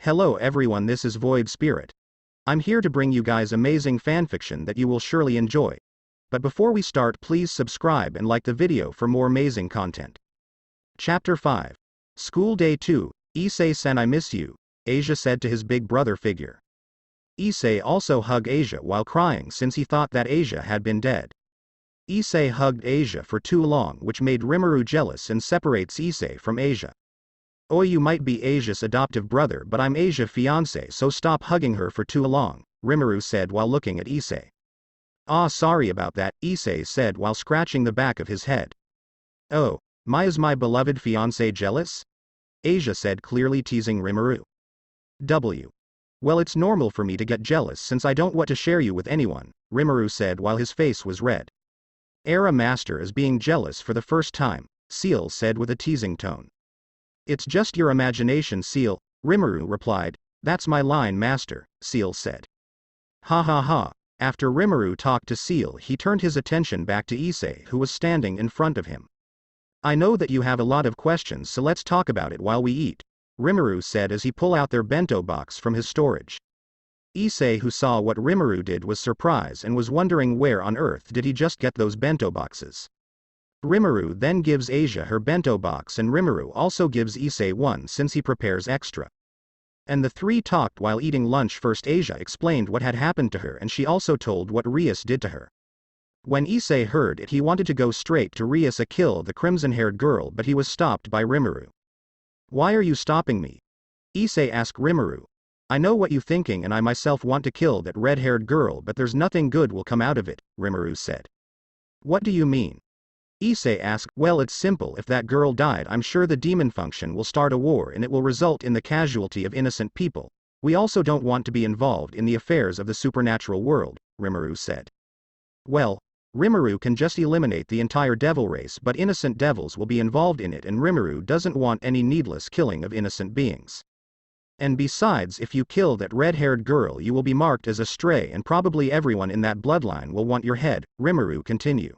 Hello everyone, this is Void Spirit. I'm here to bring you guys amazing fanfiction that you will surely enjoy. But before we start, please subscribe and like the video for more amazing content. Chapter 5. School Day 2, Issei-san, I miss you, Asia said to his big brother figure. Issei also hugged Asia while crying since he thought that Asia had been dead. Issei hugged Asia for too long, which made Rimuru jealous and separates Issei from Asia. Oh, you might be Asia's adoptive brother, but I'm Asia's fiance, so stop hugging her for too long, Rimuru said while looking at Issei. Ah, sorry about that, Issei said while scratching the back of his head. Oh, is my beloved fiance jealous? Asia said, clearly teasing Rimuru. Well, it's normal for me to get jealous since I don't want to share you with anyone, Rimuru said while his face was red. Era Master is being jealous for the first time, Seal said with a teasing tone. It's just your imagination, Seal, Rimuru replied. That's my line, Master, Seal said. Ha ha ha. After Rimuru talked to Seal, he turned his attention back to Issei, who was standing in front of him. I know that you have a lot of questions, so let's talk about it while we eat, Rimuru said as he pulled out their bento box from his storage. Issei, who saw what Rimuru did, was surprised and was wondering where on earth did he just get those bento boxes. Rimuru then gives Asia her bento box and Rimuru also gives Issei one since he prepares extra. And the three talked while eating lunch. First, Asia explained what had happened to her and she also told what Rias did to her. When Issei heard it, he wanted to go straight to Rias to kill the crimson-haired girl, but he was stopped by Rimuru. Why are you stopping me? Issei asked Rimuru. I know what you're thinking and I myself want to kill that red-haired girl, but there's nothing good will come out of it, Rimuru said. What do you mean? Issei asked. Well, it's simple, if that girl died, I'm sure the demon function will start a war and it will result in the casualty of innocent people. We also don't want to be involved in the affairs of the supernatural world, Rimuru said. Well, Rimuru can just eliminate the entire devil race, but innocent devils will be involved in it and Rimuru doesn't want any needless killing of innocent beings. And besides, if you kill that red-haired girl you will be marked as a stray and probably everyone in that bloodline will want your head, Rimuru continued.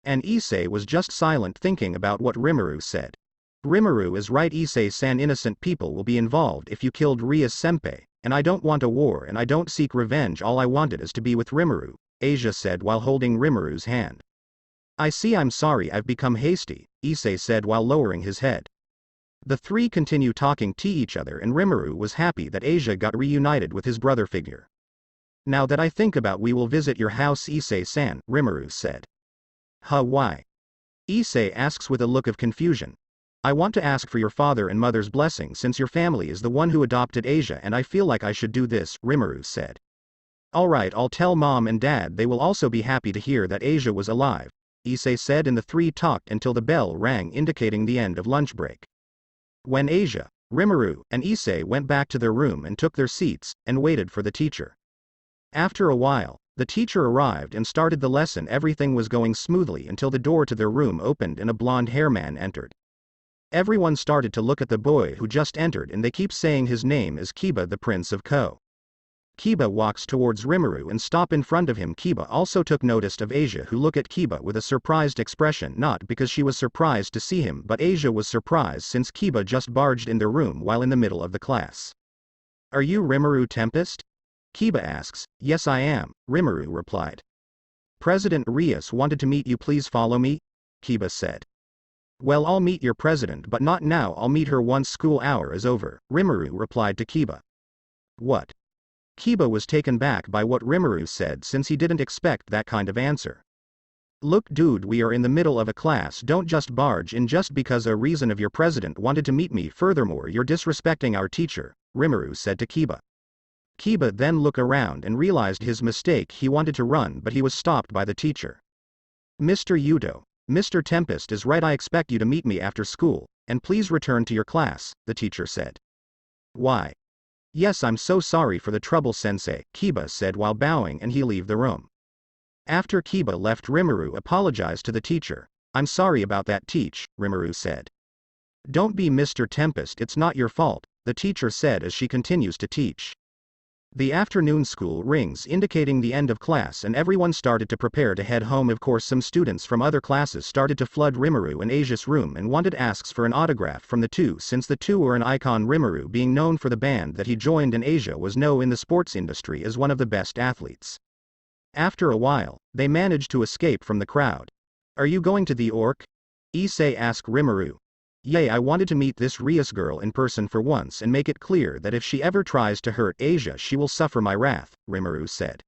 And Issei was just silent thinking about what Rimuru said. Rimuru is right, Issei-san, innocent people will be involved if you killed Rias senpai, and I don't want a war and I don't seek revenge, all I wanted is to be with Rimuru, Asia said while holding Rimuru's hand. I see, I'm sorry I've become hasty, Issei said while lowering his head. The three continue talking to each other and Rimuru was happy that Asia got reunited with his brother figure. Now that I think about, we will visit your house, Issei-san, Rimuru said. Huh, why? Issei asks with a look of confusion. I want to ask for your father and mother's blessing since your family is the one who adopted Asia and I feel like I should do this, Rimuru said. Alright, I'll tell mom and dad, they will also be happy to hear that Asia was alive, Issei said, and the three talked until the bell rang indicating the end of lunch break. When Asia, Rimuru, and Issei went back to their room and took their seats, and waited for the teacher. After a while, the teacher arrived and started the lesson. Everything was going smoothly until the door to their room opened and a blonde-haired man entered. Everyone started to look at the boy who just entered and they keep saying his name is Kiba, the Prince of Ko. Kiba walks towards Rimuru and stop in front of him. Kiba also took notice of Asia, who looked at Kiba with a surprised expression, not because she was surprised to see him, but Asia was surprised since Kiba just barged in their room while in the middle of the class. Are you Rimuru Tempest? Kiba asks. Yes, I am, Rimuru replied. President Rias wanted to meet you, please follow me, Kiba said. Well, I'll meet your president, but not now, I'll meet her once school hour is over, Rimuru replied to Kiba. What? Kiba was taken back by what Rimuru said since he didn't expect that kind of answer. Look dude, we are in the middle of a class, don't just barge in just because a reason of your president wanted to meet me, furthermore you're disrespecting our teacher, Rimuru said to Kiba. Kiba then looked around and realized his mistake. He wanted to run but he was stopped by the teacher. Mr. Yuto, Mr. Tempest is right, I expect you to meet me after school, and please return to your class, the teacher said. Why? Yes, I'm so sorry for the trouble, sensei, Kiba said while bowing, and he left the room. After Kiba left, Rimuru apologized to the teacher. I'm sorry about that, teach, Rimuru said. Don't be Mr. Tempest, it's not your fault, the teacher said as she continues to teach. The afternoon school rings indicating the end of class and everyone started to prepare to head home. Of course some students from other classes started to flood Rimuru and Asia's room and wanted asks for an autograph from the two since the two were an icon, Rimuru being known for the band that he joined and Asia was known in the sports industry as one of the best athletes. After a while, they managed to escape from the crowd. Are you going to the Orc? Issei asked Rimuru. Yay, I wanted to meet this Rias girl in person for once and make it clear that if she ever tries to hurt Asia she will suffer my wrath, Rimuru said.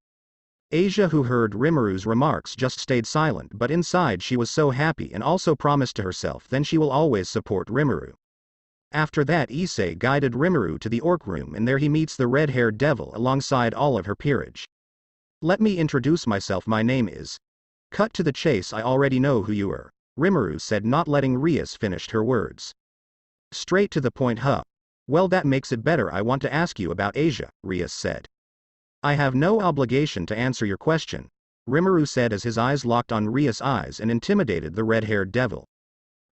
Asia, who heard Rimuru's remarks, just stayed silent, but inside she was so happy and also promised to herself then she will always support Rimuru. After that Issei guided Rimuru to the Orc room and there he meets the red-haired devil alongside all of her peerage. Let me introduce myself, my name is... Cut to the chase, I already know who you are, Rimuru said, not letting Rias finish her words. Straight to the point, huh? Well, that makes it better. I want to ask you about Asia, Rias said. I have no obligation to answer your question, Rimuru said as his eyes locked on Rias' eyes and intimidated the red-haired devil.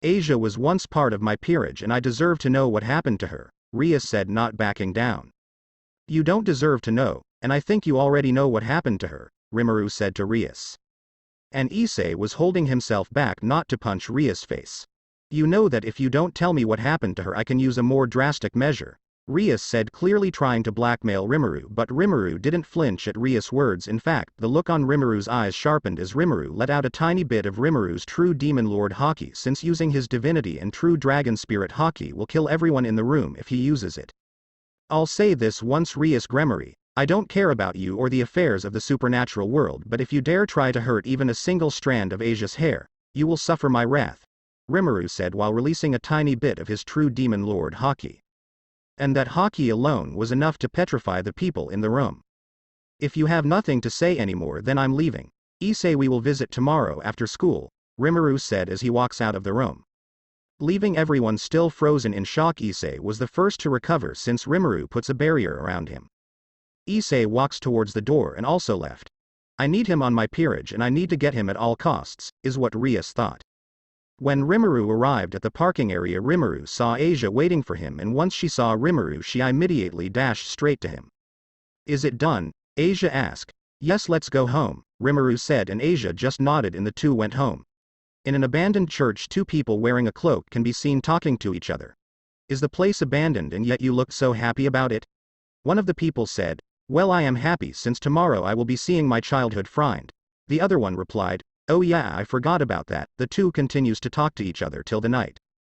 Asia was once part of my peerage and I deserve to know what happened to her, Rias said, not backing down. You don't deserve to know, and I think you already know what happened to her, Rimuru said to Rias. And Issei was holding himself back not to punch Rias' face. You know that if you don't tell me what happened to her I can use a more drastic measure, Rias said, clearly trying to blackmail Rimuru, but Rimuru didn't flinch at Rias' words. In fact, the look on Rimuru's eyes sharpened as Rimuru let out a tiny bit of Rimuru's true demon lord haki, since using his divinity and true dragon spirit haki will kill everyone in the room if he uses it. I'll say this once, Rias Gremory, I don't care about you or the affairs of the supernatural world, but if you dare try to hurt even a single strand of Asia's hair, you will suffer my wrath, Rimuru said while releasing a tiny bit of his true demon lord haki. And that haki alone was enough to petrify the people in the room. If you have nothing to say anymore then I'm leaving. Issei, we will visit tomorrow after school, Rimuru said as he walks out of the room. Leaving everyone still frozen in shock, Issei was the first to recover since Rimuru puts a barrier around him. Issei walks towards the door and also left. I need him on my peerage and I need to get him at all costs, is what Rias thought. When Rimuru arrived at the parking area, Rimuru saw Asia waiting for him, and once she saw Rimuru she immediately dashed straight to him. Is it done? Asia asked. Yes, let's go home, Rimuru said, and Asia just nodded and the two went home. In an abandoned church, two people wearing a cloak can be seen talking to each other. Is the place abandoned and yet you look so happy about it? One of the people said, well, I am happy since tomorrow I will be seeing my childhood friend. The other one replied, oh yeah, I forgot about that. The two continues to talk to each other till the night.